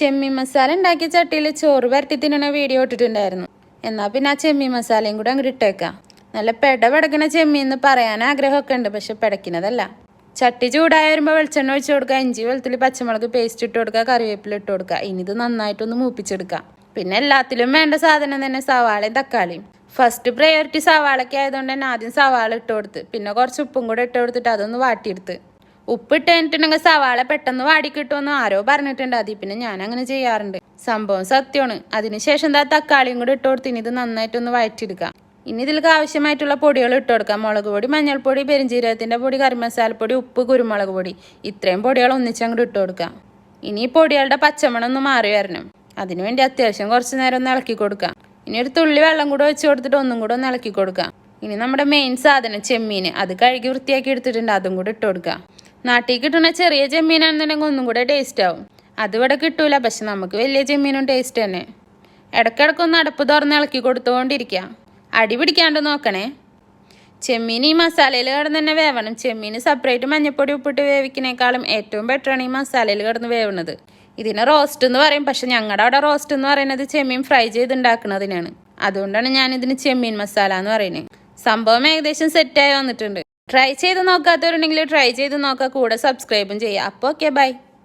ചെമ്മീൻ മസാല ഉണ്ടാക്കിയ ചട്ടിയിൽ ചോറ് വരട്ടി തിന്നണ വീഡിയോ ഇട്ടിട്ടുണ്ടായിരുന്നു. എന്നാൽ പിന്നെ ആ ചെമ്മീൻ മസാലയും കൂടെ അങ്ങോട്ട് ഇട്ടേക്കാം. നല്ല പെടപെടക്കണ ചെമ്മീൻ എന്ന് പറയാൻ ആഗ്രഹമൊക്കെ ഉണ്ട്, പക്ഷെ പിടയ്ക്കുന്നതല്ല. ചട്ടി ചൂടായി വരുമ്പോൾ വെളിച്ചെണ്ണ ഒഴിച്ചു കൊടുക്കുക, ഇഞ്ചി വെളുത്തുള്ളി പച്ചമുളക് പേസ്റ്റ് ഇട്ട് കൊടുക്കുക, കറിവേപ്പില ഇട്ട് കൊടുക്കുക. ഇനി ഇത് നന്നായിട്ടൊന്ന് മൂപ്പിച്ചെടുക്കാം. പിന്നെ എല്ലാത്തിലും വേണ്ട സാധനം തന്നെ സവാളയും തക്കാളിയും. ഫസ്റ്റ് പ്രയോറിറ്റി സവാളയ്ക്ക് ആയതുകൊണ്ട് തന്നെ ആദ്യം സവാള ഇട്ട് കൊടുത്ത് പിന്നെ കുറച്ച് ഉപ്പും കൂടെ ഇട്ട് കൊടുത്തിട്ട് അതൊന്ന് വാട്ടിയെടുത്ത്. ഉപ്പിട്ട് കഴിഞ്ഞിട്ടുണ്ടെങ്കിൽ സവാള പെട്ടെന്ന് വാടി കിട്ടുമെന്ന് ആരോ പറഞ്ഞിട്ടുണ്ട്. അതിൽ പിന്നെ ഞാൻ അങ്ങനെ ചെയ്യാറുണ്ട്. സംഭവം സത്യമാണ്. അതിനുശേഷം എന്താ തക്കാളിയും കൂടി ഇട്ട് കൊടുത്ത് ഇനി ഇത് നന്നായിട്ടൊന്ന് വഴറ്റിയെടുക്കാം. ഇനി ഇതിലേക്ക് ആവശ്യമായിട്ടുള്ള പൊടികൾ ഇട്ട് കൊടുക്കാം. മുളക് പൊടി, മഞ്ഞൾപ്പൊടി, പെരിഞ്ചീരകത്തിൻ്റെ പൊടി, കറി മസാലപ്പൊടി, ഉപ്പ്, കുരുമുളക് പൊടി, ഇത്രയും പൊടികൾ ഒന്നിച്ചങ്ങോട്ട് ഇട്ട് കൊടുക്കാം. ഇനി ഈ പൊടികളുടെ പച്ചമണം ഒന്ന് മാറി വരണം. അതിനുവേണ്ടി അത്യാവശ്യം കുറച്ച് നേരം ഒന്ന് ഇളക്കി കൊടുക്കാം. ഇനി ഒരു തുള്ളി വെള്ളം കൂടെ വെച്ച് കൊടുത്തിട്ട് ഒന്നും കൂടെ ഒന്ന് ഇളക്കി കൊടുക്കാം. ഇനി നമ്മുടെ മെയിൻ സാധനം ചെമ്മീൻ, അത് കഴുകി വൃത്തിയാക്കി എടുത്തിട്ടുണ്ട്, അതും കൂടെ ഇട്ട് കൊടുക്കാം. നാട്ടിൽ കിട്ടുന്ന ചെറിയ ചെമ്മീനാണെന്നുണ്ടെങ്കിൽ ഒന്നും കൂടെ ടേസ്റ്റ് ആവും. അതിവിടെ കിട്ടൂല, പക്ഷെ നമുക്ക് വലിയ ചെമ്മീനും ടേസ്റ്റ് തന്നെ. ഇടയ്ക്കിടയ്ക്കൊന്ന് അടപ്പ് തുറന്ന് ഇളക്കി കൊടുത്തുകൊണ്ടിരിക്കുക. അടി പിടിക്കാണ്ട് നോക്കണേ. ചെമ്മീൻ ഈ മസാലയിൽ കിടന്ന് തന്നെ വേവണം. ചെമ്മീൻ സെപ്പറേറ്റ് മഞ്ഞപ്പൊടി ഉപ്പിട്ട് വേവിക്കുന്നേക്കാളും ഏറ്റവും ബെറ്ററാണ് ഈ മസാലയിൽ കിടന്ന് വേവുന്നത്. ഇതിനെ റോസ്റ്റ് എന്ന് പറയും, പക്ഷെ ഞങ്ങളുടെ അവിടെ റോസ്റ്റ് എന്ന് പറയുന്നത് ചെമ്മീൻ ഫ്രൈ ചെയ്തുണ്ടാക്കുന്നതിനാണ്. അതുകൊണ്ടാണ് ഞാനിതിന് ചെമ്മീൻ മസാല എന്ന് പറയുന്നത്. സംഭവം ഏകദേശം സെറ്റായി വന്നിട്ടുണ്ട്. ട്രൈ ചെയ്ത് നോക്കാത്തവരുണ്ടെങ്കിൽ ട്രൈ ചെയ്ത് നോക്കുക. കൂടെ സബ്സ്ക്രൈബും ചെയ്യുക. അപ്പോൾ ഓക്കെ, ബൈ.